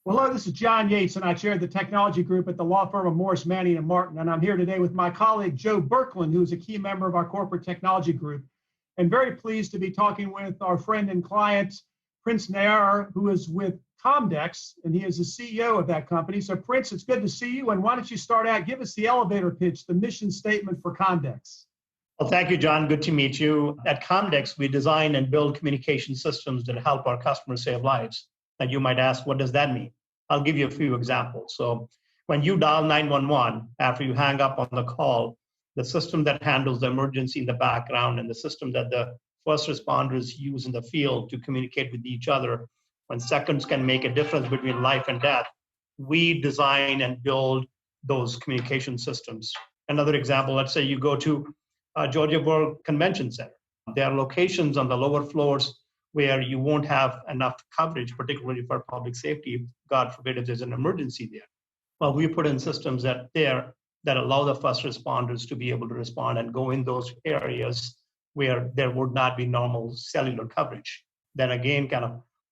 Well, hello, this is John Yates, and I chair the technology group at the law firm of Morris, Manning & Martin. And I'm here today with my colleague, Joe Berkland, who's a key member of our corporate technology group. And very pleased to be talking with our friend and client, Prince Niyyar, who is with Commdex, and he is the CEO of that company. So, Prince, it's good to see you. And why don't you start out, give us the elevator pitch, the mission statement for Commdex. Well, thank you, John. Good to meet you. At Commdex, we design and build communication systems that help our customers save lives. And you might ask, what does that mean? I'll give you a few examples. So when you dial 911, after you hang up on the call, the system that handles the emergency in the background and the system that the first responders use in the field to communicate with each other, when seconds can make a difference between life and death, we design and build those communication systems. Another example, let's say you go to Georgia World Convention Center. There are locations on the lower floors where you won't have enough coverage, particularly for public safety, God forbid if there's an emergency there. Well, we put in systems that allow the first responders to be able to respond and go in those areas where there would not be normal cellular coverage. Then again,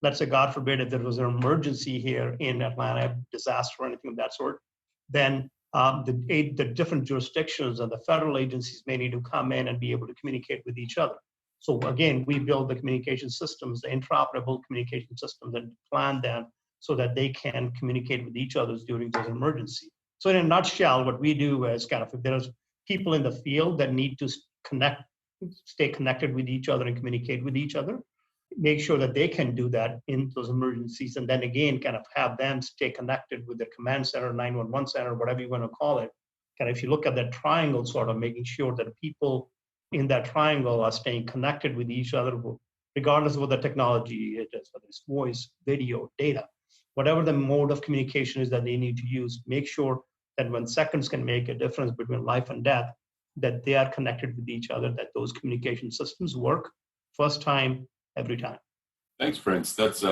let's say, God forbid, if there was an emergency here in Atlanta, disaster or anything of that sort, then the different jurisdictions and the federal agencies may need to come in and be able to communicate with each other. So again, we build the communication systems, the interoperable communication systems, and plan them so that they can communicate with each other during those emergencies. So in a nutshell, what we do is if there's people in the field that need to stay connected with each other and communicate with each other, make sure that they can do that in those emergencies, and then again, have them stay connected with the command center, 911 center, whatever you want to call it. If you look at that triangle, sort of making sure that people in that triangle are staying connected with each other, regardless of what the technology is, whether it's voice, video, data, whatever the mode of communication is that they need to use, make sure that when seconds can make a difference between life and death, that they are connected with each other, that those communication systems work first time, every time. Thanks, Prince. That's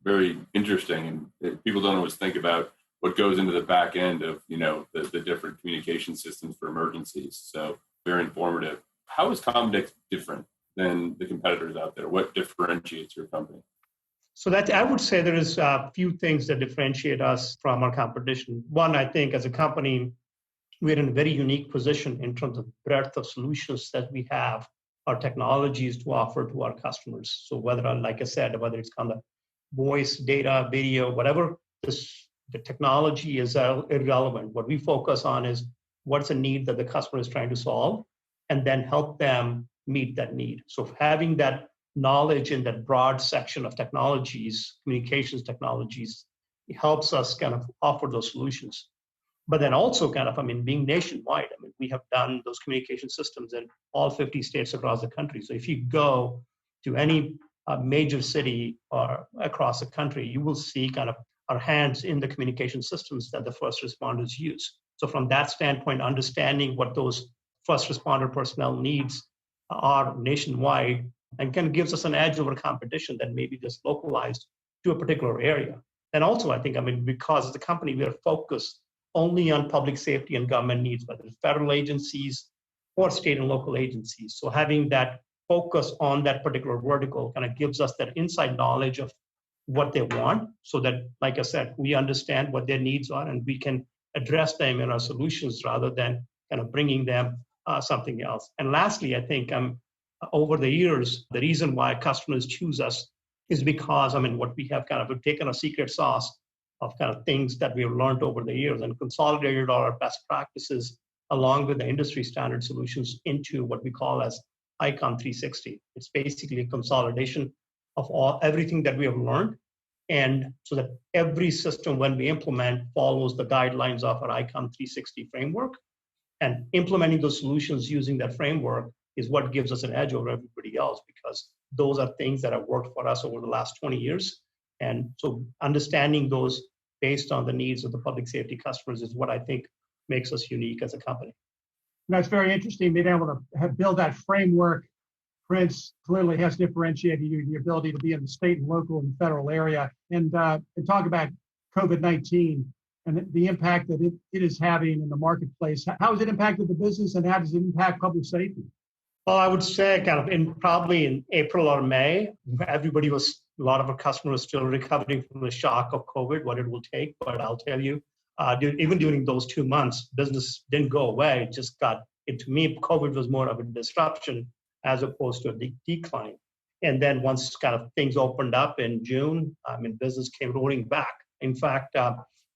very interesting. And people don't always think about what goes into the back end of, the different communication systems for emergencies. So very informative. How is Commdex different than the competitors out there? What differentiates your company? So that I would say there is a few things that differentiate us from our competition. One, I think as a company, we're in a very unique position in terms of breadth of solutions that we have, our technologies to offer to our customers. So whether, like I said, whether it's voice, data, video, whatever, the technology is irrelevant. What we focus on is what's a need that the customer is trying to solve, and then help them meet that need. So having that knowledge in that broad section of technologies, communications technologies, it helps us offer those solutions. But then also being nationwide, we have done those communication systems in all 50 states across the country. So if you go to any major city or across the country, you will see our hands in the communication systems that the first responders use. So from that standpoint, understanding what those first responder personnel needs are nationwide and gives us an edge over competition that may be just localized to a particular area. And also, I think, because as a company, we are focused only on public safety and government needs, whether it's federal agencies or state and local agencies. So having that focus on that particular vertical gives us that inside knowledge of what they want, so that, like I said, we understand what their needs are and we can address them in our solutions rather than bringing them something else. And lastly, I think over the years, the reason why customers choose us is because, what we have we've taken a secret sauce of things that we have learned over the years and consolidated all our best practices along with the industry standard solutions into what we call as ICOM 360. It's basically a consolidation of everything that we have learned, and so that every system, when we implement, follows the guidelines of our ICOM 360 framework. And implementing those solutions using that framework is what gives us an edge over everybody else, because those are things that have worked for us over the last 20 years. And so understanding those based on the needs of the public safety customers is what I think makes us unique as a company. That's very interesting, being able to build that framework. Prince clearly has differentiated you, the ability to be in the state and local and federal area, and talk about COVID-19 and the impact that it is having in the marketplace. How has it impacted the business, and how does it impact public safety? Well, I would say kind of probably in April or May, a lot of our customers still recovering from the shock of COVID, what it will take. But I'll tell you, even during those 2 months, business didn't go away. It just to me, COVID was more of a disruption as opposed to a decline. And then once kind of things opened up in June, business came roaring back. In fact,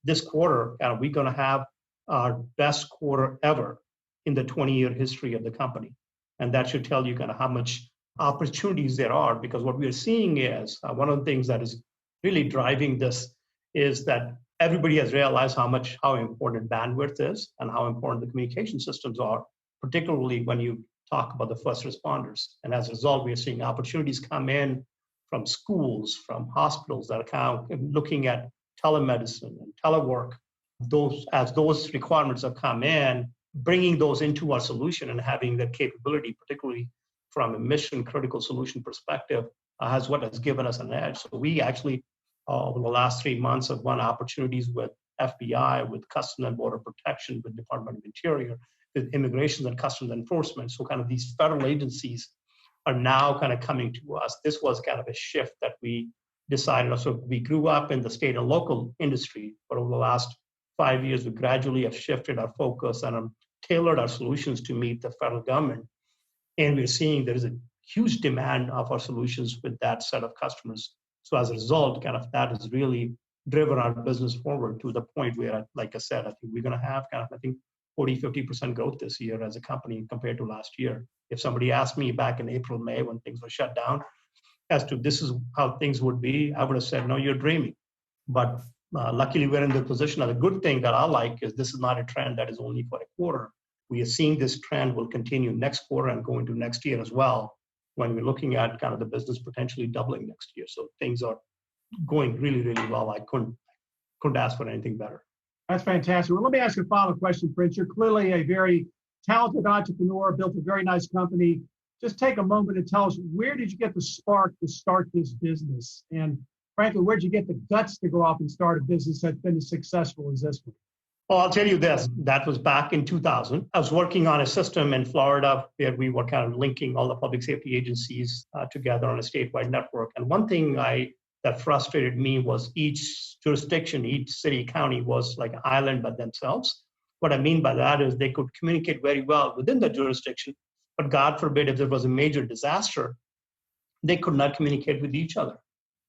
this quarter, we're going to have our best quarter ever in the 20-year history of the company. And that should tell you kind of how much opportunities there are, because what we are seeing is one of the things that is really driving this is that everybody has realized how important bandwidth is and how important the communication systems are, particularly when you talk about the first responders. And as a result, we are seeing opportunities come in from schools, from hospitals that are kind of looking at telemedicine and telework. As those requirements have come in, bringing those into our solution and having that capability, particularly from a mission critical solution perspective, has given us an edge. So we actually, over the last 3 months, have won opportunities with FBI, with Customs and Border Protection, with Department of Interior, with Immigration and Customs Enforcement. So kind of these federal agencies are now kind of coming to us. This was kind of a shift that we decided. So we grew up in the state and local industry, but over the last 5 years, we gradually have shifted our focus and tailored our solutions to meet the federal government. And we're seeing there is a huge demand of our solutions with that set of customers. So as a result, kind of that has really driven our business forward to the point where, like I said, I think we're going to have 40, 50% growth this year as a company compared to last year. If somebody asked me back in April, May, when things were shut down, as to this is how things would be, I would have said, no, you're dreaming. But luckily, we're in the position. And the good thing that I like is this is not a trend that is only for a quarter. We are seeing this trend will continue next quarter and go into next year as well, when we're looking at kind of the business potentially doubling next year. So things are going really, really well. I couldn't ask for anything better. That's fantastic. Well, let me ask you a final question, Prince. You're clearly a very talented entrepreneur, built a very nice company. Just take a moment and tell us, where did you get the spark to start this business? And frankly, where did you get the guts to go off and start a business that's been as successful as this one? Well, I'll tell you this. That was back in 2000. I was working on a system in Florida where we were kind of linking all the public safety agencies together on a statewide network. And one thing that frustrated me was each jurisdiction, each city, county was like an island by themselves. What I mean by that is they could communicate very well within the jurisdiction, but God forbid, if there was a major disaster, they could not communicate with each other.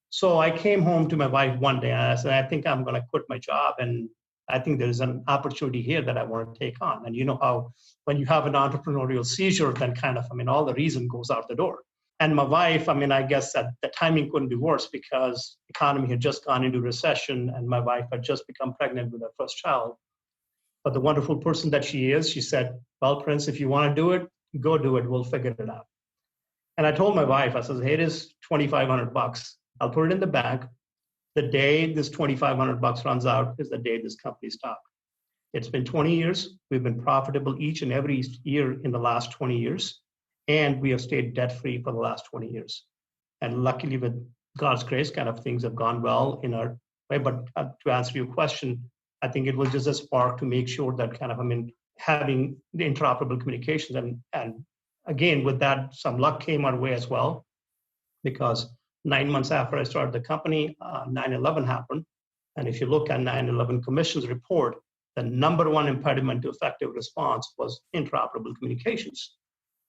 So I came home to my wife one day and I said, I think I'm going to quit my job. And I think there's an opportunity here that I want to take on. And you know how when you have an entrepreneurial seizure, then all the reason goes out the door. And my wife, I guess that the timing couldn't be worse because the economy had just gone into recession and my wife had just become pregnant with her first child. But the wonderful person that she is, she said, well, Prince, if you want to do it, go do it. We'll figure it out. And I told my wife, I said, hey, it is $2,500. I'll put it in the bank. The day this $2,500 runs out is the day this company stopped. It's been 20 years. We've been profitable each and every year in the last 20 years. And we have stayed debt-free for the last 20 years. And luckily, with God's grace, kind of things have gone well in our way. But to answer your question, I think it was just a spark to make sure that having the interoperable communications. And again, with that, some luck came our way as well, because 9 months after I started the company, 9/11 happened. And if you look at 9/11 Commission's report, the number one impediment to effective response was interoperable communications.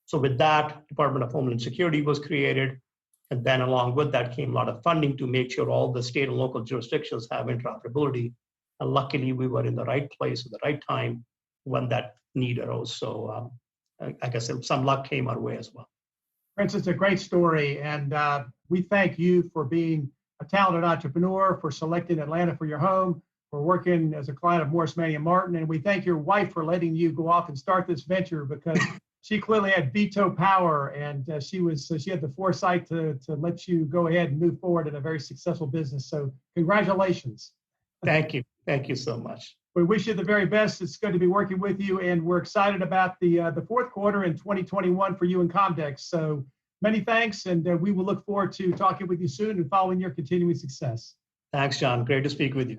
So with that, Department of Homeland Security was created. And then along with that came a lot of funding to make sure all the state and local jurisdictions have interoperability. And luckily, we were in the right place at the right time when that need arose. So I guess some luck came our way as well. Prince, it's a great story. And we thank you for being a talented entrepreneur, for selecting Atlanta for your home, for working as a client of Morris, Manning & Martin. And we thank your wife for letting you go off and start this venture, because she clearly had veto power, and she had the foresight to let you go ahead and move forward in a very successful business. So congratulations. Thank you. Thank you so much. We wish you the very best. It's good to be working with you, and we're excited about the fourth quarter in 2021 for you and Commdex. So many thanks, and we will look forward to talking with you soon and following your continuing success. Thanks, John. Great to speak with you.